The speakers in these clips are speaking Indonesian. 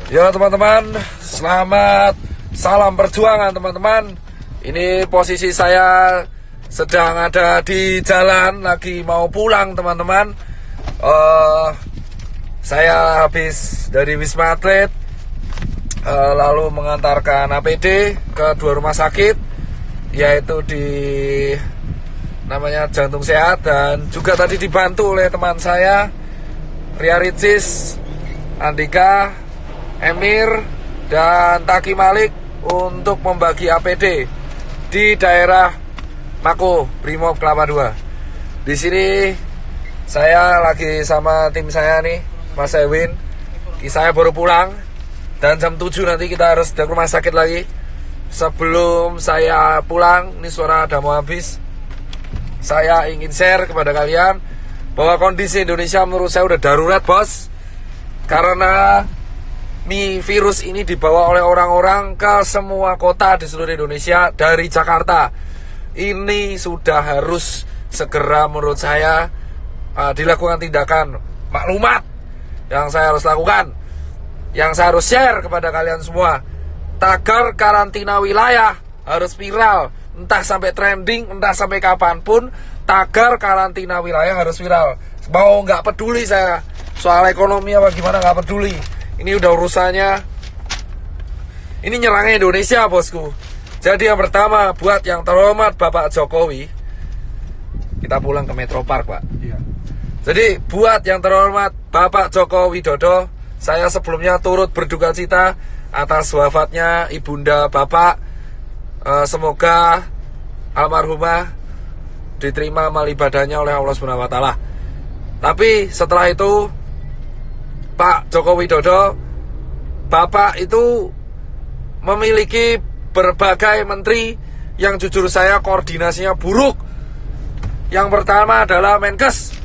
Ya teman-teman, selamat salam perjuangan teman-teman. Ini posisi saya sedang ada di jalan, lagi mau pulang teman-teman. Saya habis dari Wisma Atlet, lalu mengantarkan APD ke 2 rumah sakit, yaitu di namanya Jantung Sehat, dan juga tadi dibantu oleh teman saya Ria Ricis, Andika, Emir, dan Taki Malik untuk membagi APD di daerah Mako Brimob Kelapa II. Di sini saya lagi sama tim saya nih, Mas Ewin. Saya baru pulang dan jam 7 nanti kita harus ke rumah sakit lagi. Sebelum saya pulang, ini suara udah mau habis, saya ingin share kepada kalian bahwa kondisi Indonesia menurut saya udah darurat, bos. Karena virus ini dibawa oleh orang-orang ke semua kota di seluruh Indonesia dari Jakarta. Ini sudah harus segera menurut saya dilakukan tindakan maklumat yang saya harus lakukan, yang saya harus share kepada kalian semua. Tagar karantina wilayah harus viral, entah sampai trending, entah sampai kapanpun. Tagar karantina wilayah harus viral. Mau nggak peduli saya soal ekonomi apa gimana, nggak peduli. Ini udah urusannya, ini nyerangnya Indonesia, bosku. Jadi yang pertama, buat yang terhormat Bapak Jokowi, kita pulang ke Metro Park, Pak. Iya. Jadi buat yang terhormat Bapak Joko Widodo, saya sebelumnya turut berduka cita atas wafatnya ibunda Bapak. Semoga almarhumah diterima amal ibadahnya oleh Allah Subhanahu wa Ta'ala. Tapi setelah itu, Pak Joko Widodo, Bapak itu memiliki berbagai menteri yang jujur saya koordinasinya buruk. Yang pertama adalah Menkes,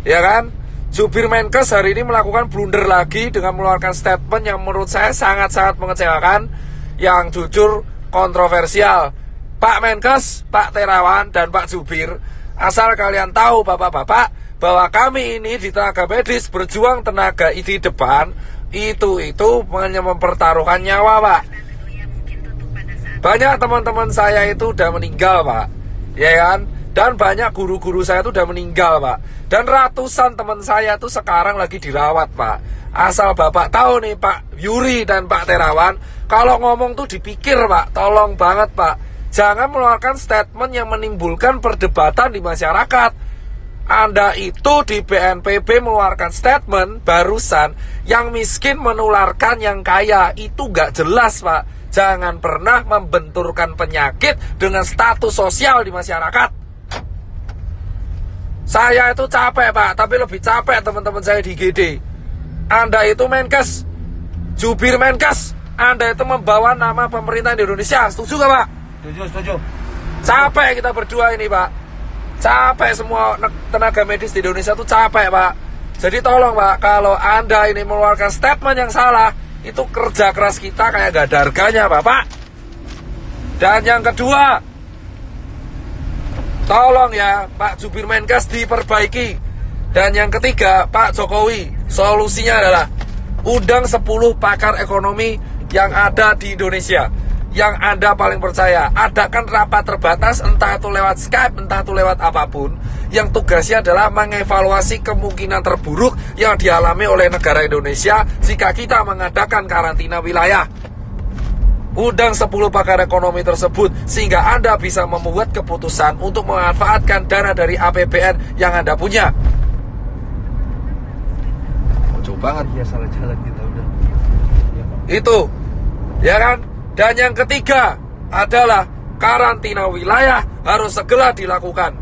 ya kan? Jubir Menkes hari ini melakukan blunder lagi dengan mengeluarkan statement yang menurut saya sangat-sangat mengecewakan, yang jujur kontroversial. Pak Menkes, Pak Terawan, dan Pak Jubir, asal kalian tahu bapak-bapak, bahwa kami ini di tenaga medis berjuang tenaga di depan itu hanya mempertaruhkan nyawa, Pak. Banyak teman-teman saya itu udah meninggal, Pak, ya kan? Dan banyak guru-guru saya itu udah meninggal, Pak. Dan ratusan teman saya itu sekarang lagi dirawat, Pak. Asal bapak tahu nih, Pak Yuri dan Pak Terawan, kalau ngomong tuh dipikir, Pak. Tolong banget, Pak, jangan mengeluarkan statement yang menimbulkan perdebatan di masyarakat. Anda itu di BNPB mengeluarkan statement barusan, yang miskin menularkan yang kaya. Itu gak jelas, Pak. Jangan pernah membenturkan penyakit dengan status sosial di masyarakat. Saya itu capek, Pak, tapi lebih capek teman-teman saya di GD. Anda itu Menkes, jubir Menkes, Anda itu membawa nama pemerintah di Indonesia. Setuju gak, Pak? Setuju. Capek kita berdua ini, Pak. Capek semua tenaga medis di Indonesia tuh capek, Pak. Jadi tolong, Pak, kalau Anda ini mengeluarkan statement yang salah, itu kerja keras kita kayak gak ada harganya, Bapak. Dan yang kedua, tolong ya Pak Jubir Menkes diperbaiki. Dan yang ketiga, Pak Jokowi, solusinya adalah undang 10 pakar ekonomi yang ada di Indonesia, yang Anda paling percaya. Adakan rapat terbatas, entah itu lewat Skype, entah itu lewat apapun, yang tugasnya adalah mengevaluasi kemungkinan terburuk yang dialami oleh negara Indonesia jika kita mengadakan karantina wilayah. Undang 10 pakar ekonomi tersebut sehingga Anda bisa membuat keputusan untuk memanfaatkan dana dari APBN yang Anda punya. Jauh banget ya, salah jalan kita udah. Itu, ya kan? Dan yang ketiga adalah karantina wilayah harus segera dilakukan.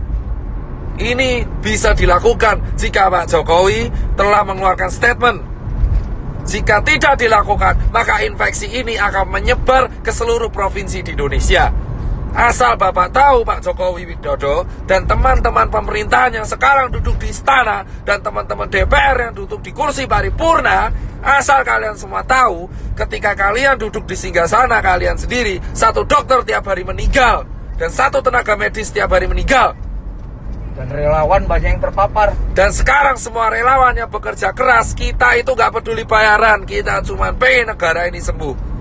Ini bisa dilakukan jika Pak Jokowi telah mengeluarkan statement. Jika tidak dilakukan, maka infeksi ini akan menyebar ke seluruh provinsi di Indonesia. Asal Bapak tahu, Pak Jokowi Widodo dan teman-teman pemerintahan yang sekarang duduk di istana dan teman-teman DPR yang duduk di kursi paripurna, asal kalian semua tahu, ketika kalian duduk di singgasana kalian sendiri, 1 dokter tiap hari meninggal dan 1 tenaga medis tiap hari meninggal. Dan relawan banyak yang terpapar. Dan sekarang semua relawan yang bekerja keras, kita itu gak peduli bayaran, kita cuma pengen negara ini sembuh.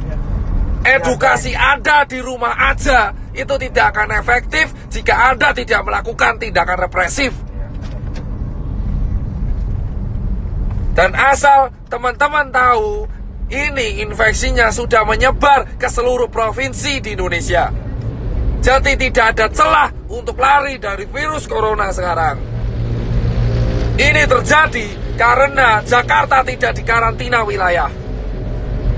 Edukasi Anda di rumah aja itu tidak akan efektif jika Anda tidak melakukan tindakan represif. Dan asal teman-teman tahu, ini infeksinya sudah menyebar ke seluruh provinsi di Indonesia. Jadi tidak ada celah untuk lari dari virus corona sekarang. Ini terjadi karena Jakarta tidak dikarantina wilayah.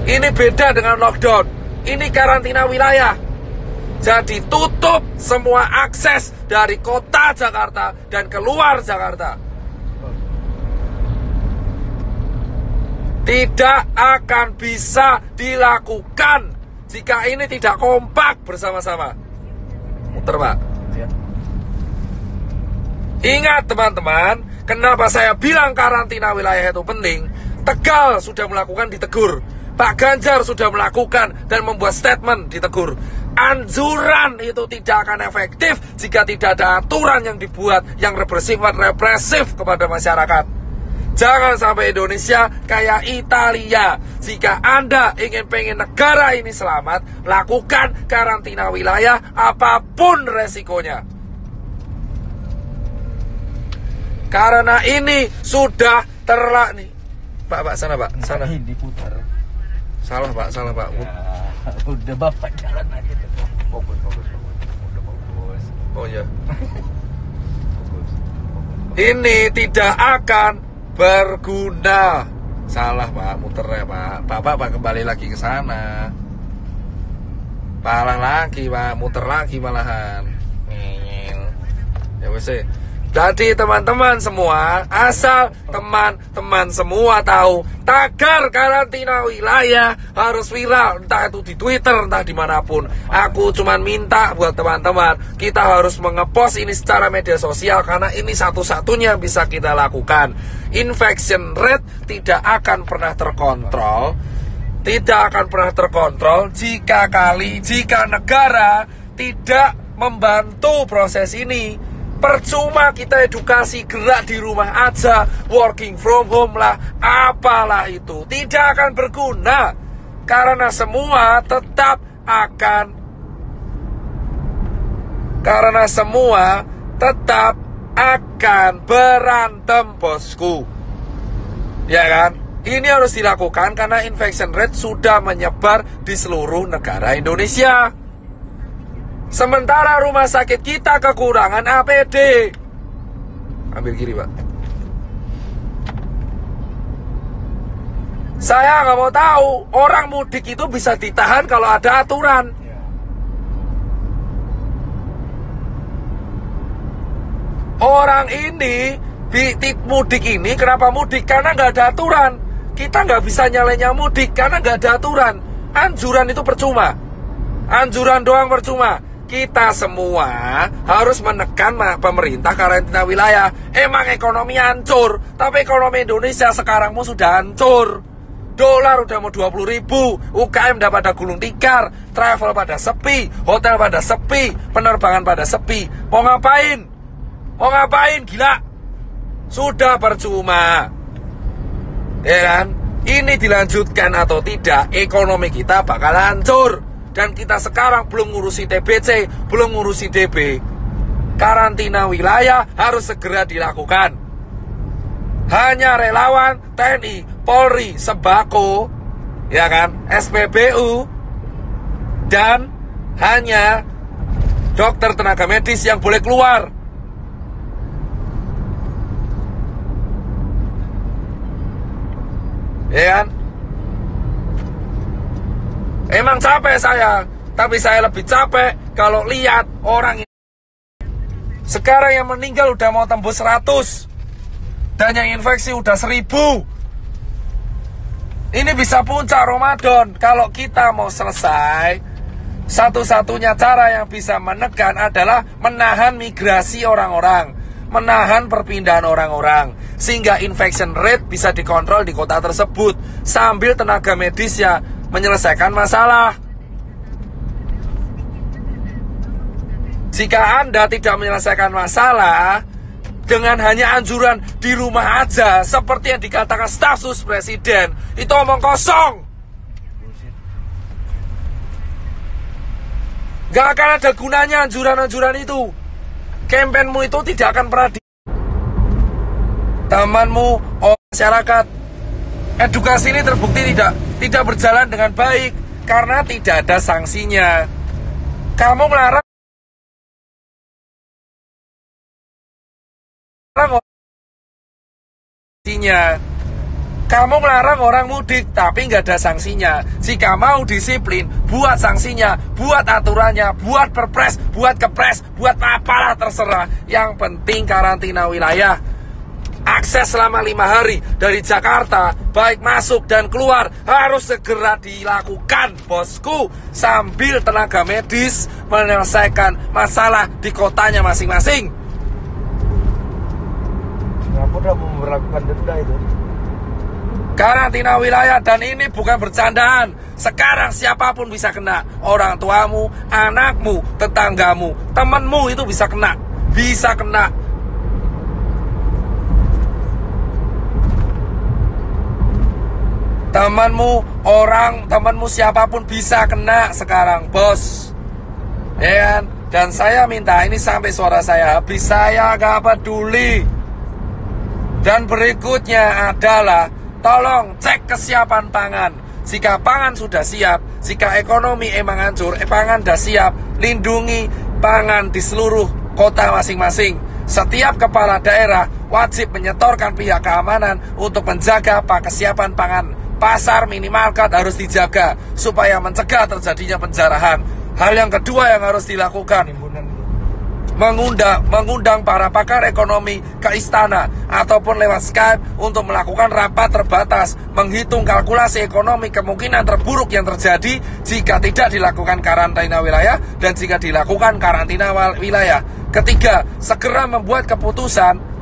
Ini beda dengan lockdown. Ini karantina wilayah. Jadi tutup semua akses dari kota Jakarta dan keluar Jakarta. Tidak akan bisa dilakukan jika ini tidak kompak bersama-sama. Muter, Pak. Ingat teman-teman, kenapa saya bilang karantina wilayah itu penting? Tegal sudah melakukan, ditegur. Pak Ganjar sudah melakukan dan membuat statement, ditegur. Anjuran itu tidak akan efektif jika tidak ada aturan yang dibuat yang represif kepada masyarakat. Jangan sampai Indonesia kayak Italia. Jika Anda pengen negara ini selamat, lakukan karantina wilayah apapun resikonya. Karena ini sudah nih. Pak, sana Pak, sana. Ini diputar. Salah Pak. Ya, udah Bapak jalan aja. Fokus. Udah fokus. Oh ya. Ini tidak akan berguna. Salah Pak, muter ya Pak. Bapak kembali lagi ke sana. Palang lagi Pak, muter lagi malahan. Ya wes. Jadi teman-teman semua, asal teman-teman semua tahu, tagar karantina wilayah harus viral, entah itu di Twitter, entah dimanapun. Aku cuman minta buat teman-teman, kita harus mengepost ini secara media sosial, karena ini satu-satunya bisa kita lakukan. Infection rate tidak akan pernah terkontrol, jika negara tidak membantu proses ini. Percuma kita edukasi, gerak di rumah aja, working from home lah, apalah itu, tidak akan berguna. Karena semua tetap akan berantem, bosku. Ya kan? Ini harus dilakukan karena infection rate sudah menyebar di seluruh negara Indonesia. Sementara rumah sakit kita kekurangan APD. Ambil kiri Pak. Saya nggak mau tahu orang mudik itu bisa ditahan kalau ada aturan. Orang ini mudik ini kenapa mudik? Karena nggak ada aturan. Kita nggak bisa nyalenya mudik karena nggak ada aturan. Anjuran itu percuma. Anjuran doang percuma. Kita semua harus menekan pemerintah karantina wilayah. Emang ekonomi hancur, tapi ekonomi Indonesia sekarang sudah hancur. Dolar udah mau 20.000, UKM udah pada gulung tikar, travel pada sepi, hotel pada sepi, penerbangan pada sepi. Mau ngapain? Gila. Sudah percuma. Ya kan? Ini dilanjutkan atau tidak, ekonomi kita bakal hancur. Dan kita sekarang belum ngurusi TBC, belum ngurusi DB. Karantina wilayah harus segera dilakukan. Hanya relawan, TNI, Polri, Sembako, ya kan, SPBU, dan hanya dokter tenaga medis yang boleh keluar. Ya kan? Emang capek saya, tapi saya lebih capek kalau lihat orang ini. Sekarang yang meninggal udah mau tembus 100, dan yang infeksi udah 1000. Ini bisa puncak Ramadan. Kalau kita mau selesai, satu-satunya cara yang bisa menekan adalah menahan migrasi orang-orang, menahan perpindahan orang-orang, sehingga infection rate bisa dikontrol di kota tersebut, sambil tenaga medisnya menyelesaikan masalah. Jika Anda tidak menyelesaikan masalah, dengan hanya anjuran di rumah aja, seperti yang dikatakan staf sus presiden, itu omong kosong. Gak akan ada gunanya anjuran-anjuran itu. Kampanyemu itu tidak akan pernah temanmu, masyarakat. Edukasi ini terbukti tidak berjalan dengan baik karena tidak ada sanksinya. Kamu melarang kamu melarang orang mudik tapi nggak ada sanksinya. Jika mau disiplin, buat sanksinya, buat aturannya, buat perpres, buat kepres, buat apalah terserah. Yang penting karantina wilayah. Akses selama 5 hari dari Jakarta, baik masuk dan keluar, harus segera dilakukan, bosku, sambil tenaga medis menyelesaikan masalah di kotanya masing-masing. Singapura mau memperlakukan denda itu. Karantina wilayah, dan ini bukan bercandaan. Sekarang siapapun bisa kena. Orang tuamu, anakmu, tetanggamu, temanmu itu bisa kena. Bisa kena. Temanmu siapapun bisa kena sekarang, bos. Ya kan? Dan saya minta ini sampai suara saya habis, saya gak peduli. Dan berikutnya adalah tolong cek kesiapan pangan. Jika pangan sudah siap, jika ekonomi emang hancur, pangan sudah siap, lindungi pangan di seluruh kota masing-masing. Setiap kepala daerah wajib menyetorkan pihak keamanan untuk menjaga kesiapan pangan. Pasar minimarket harus dijaga supaya mencegah terjadinya penjarahan. Hal yang kedua yang harus dilakukan, mengundang para pakar ekonomi ke istana ataupun lewat Skype untuk melakukan rapat terbatas, menghitung kalkulasi ekonomi kemungkinan terburuk yang terjadi jika tidak dilakukan karantina wilayah dan jika dilakukan karantina wilayah. Ketiga, segera membuat keputusan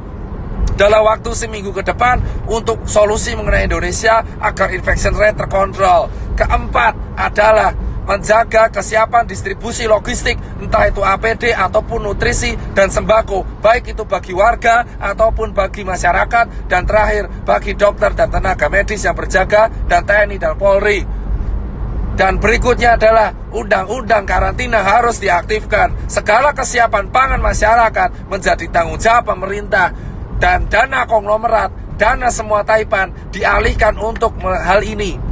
dalam waktu seminggu ke depan untuk solusi mengenai Indonesia agar infection rate terkontrol. Keempat adalah menjaga kesiapan distribusi logistik, entah itu APD ataupun nutrisi dan sembako, baik itu bagi warga ataupun bagi masyarakat. Dan terakhir, bagi dokter dan tenaga medis yang berjaga, dan TNI dan Polri. Dan berikutnya adalah undang-undang karantina harus diaktifkan. Segala kesiapan pangan masyarakat menjadi tanggung jawab pemerintah. Dan dana konglomerat, dana semua taipan dialihkan untuk hal ini.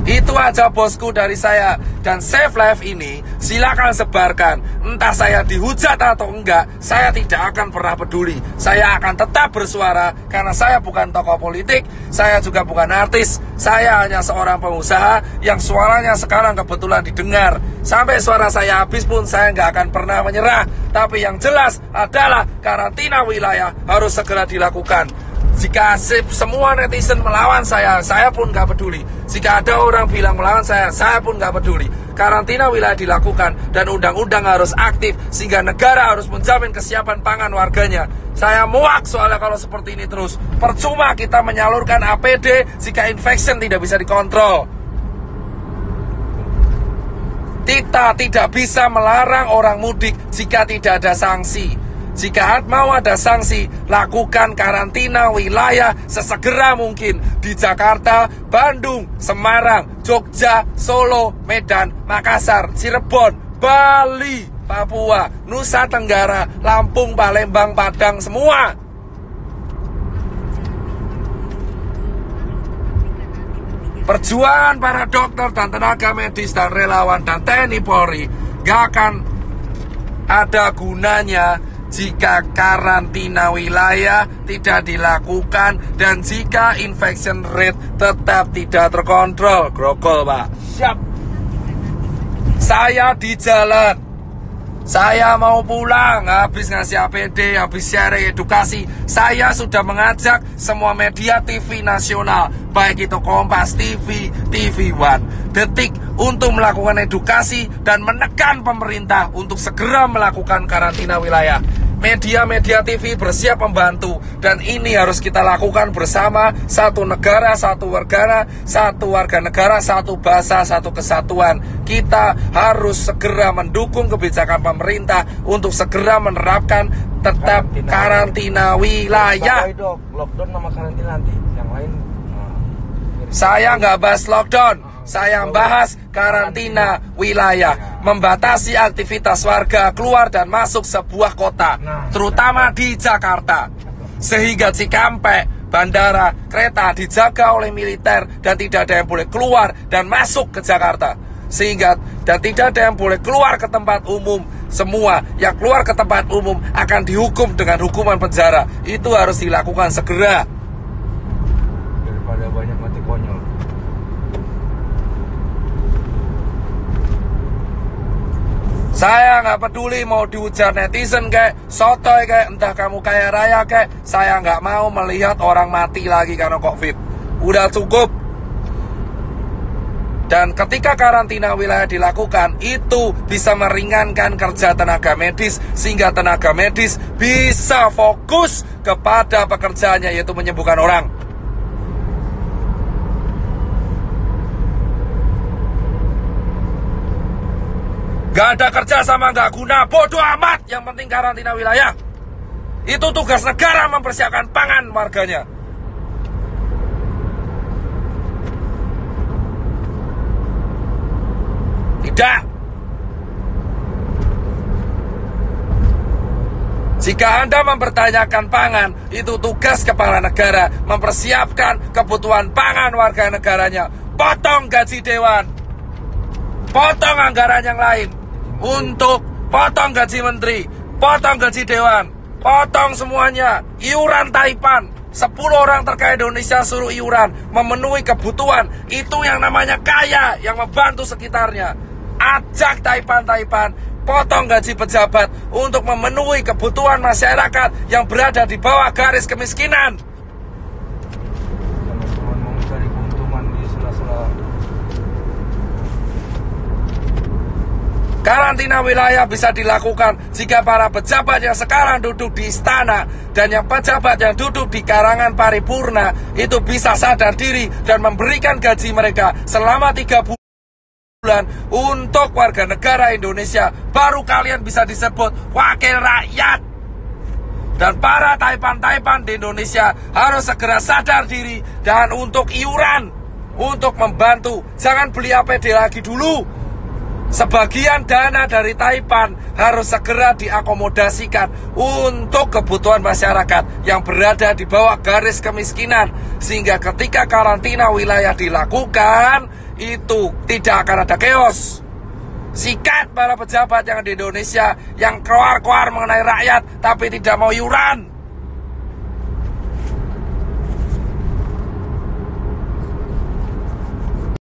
Itu aja bosku dari saya. Dan Save Life ini silakan sebarkan. Entah saya dihujat atau enggak, saya tidak akan pernah peduli. Saya akan tetap bersuara karena saya bukan tokoh politik, saya juga bukan artis. Saya hanya seorang pengusaha yang suaranya sekarang kebetulan didengar. Sampai suara saya habis pun saya nggak akan pernah menyerah. Tapi yang jelas adalah karantina wilayah harus segera dilakukan. Jika semua netizen melawan saya pun gak peduli. Jika ada orang bilang melawan saya pun gak peduli. Karantina wilayah dilakukan dan undang-undang harus aktif sehingga negara harus menjamin kesiapan pangan warganya. Saya muak soalnya kalau seperti ini terus. Percuma kita menyalurkan APD jika infection tidak bisa dikontrol. Kita tidak bisa melarang orang mudik jika tidak ada sanksi. Jika mau ada sanksi, lakukan karantina wilayah sesegera mungkin di Jakarta, Bandung, Semarang, Jogja, Solo, Medan, Makassar, Cirebon, Bali, Papua, Nusa Tenggara, Lampung, Palembang, Padang, semua. Perjuangan para dokter dan tenaga medis dan relawan dan TNI Polri gak akan ada gunanya jika karantina wilayah tidak dilakukan dan jika infection rate tetap tidak terkontrol. Grogol, Pak. Siap. Saya di jalan. Saya mau pulang, habis ngasih APD, habis share edukasi. Saya sudah mengajak semua media TV nasional, baik itu Kompas TV, TV One, Detik, untuk melakukan edukasi dan menekan pemerintah untuk segera melakukan karantina wilayah. media-media TV bersiap membantu. Dan ini harus kita lakukan bersama. Satu negara, satu warga negara, satu bahasa, satu kesatuan. Kita harus segera mendukung kebijakan pemerintah untuk segera menerapkan tetap karantina wilayah. Lockdown sama karantina nanti yang lain. Saya nggak bahas lockdown, saya bahas karantina wilayah, membatasi aktivitas warga keluar dan masuk sebuah kota, terutama di Jakarta, sehingga Cikampek, bandara, kereta dijaga oleh militer dan tidak ada yang boleh keluar dan masuk ke Jakarta, dan tidak ada yang boleh keluar ke tempat umum. Semua yang keluar ke tempat umum akan dihukum dengan hukuman penjara. Itu harus dilakukan segera. Daripada banyak mati konyol. Saya nggak peduli mau diujar netizen kayak sotoy kayak entah kamu kaya raya kayak, saya nggak mau melihat orang mati lagi karena COVID. Udah cukup. Dan ketika karantina wilayah dilakukan, itu bisa meringankan kerja tenaga medis, sehingga tenaga medis bisa fokus kepada pekerjaannya, yaitu menyembuhkan orang. Gak ada kerja sama gak guna, bodoh amat. Yang penting karantina wilayah. Itu tugas negara mempersiapkan pangan warganya. Tidak. Jika Anda mempertanyakan pangan, itu tugas kepala negara mempersiapkan kebutuhan pangan warga negaranya. Potong gaji dewan, potong anggaran yang lain, untuk potong gaji menteri, potong gaji dewan, potong semuanya. Iuran Taipan, 10 orang terkaya Indonesia suruh iuran, memenuhi kebutuhan. Itu yang namanya kaya, yang membantu sekitarnya. Ajak Taipan, potong gaji pejabat untuk memenuhi kebutuhan masyarakat yang berada di bawah garis kemiskinan. Jangan cuma mau mencari keuntungan di sela-sela. Karantina wilayah bisa dilakukan jika para pejabat yang sekarang duduk di istana dan yang pejabat yang duduk di karangan paripurna itu bisa sadar diri dan memberikan gaji mereka selama 3 bulan untuk warga negara Indonesia. Baru kalian bisa disebut wakil rakyat. Dan para Taipan di Indonesia harus segera sadar diri dan untuk iuran, untuk membantu. Jangan beli APD lagi dulu. Sebagian dana dari Taipan harus segera diakomodasikan untuk kebutuhan masyarakat yang berada di bawah garis kemiskinan, sehingga ketika karantina wilayah dilakukan, itu tidak akan ada chaos. Sikat para pejabat yang di Indonesia yang keluar-keluar mengenai rakyat tapi tidak mau iuran.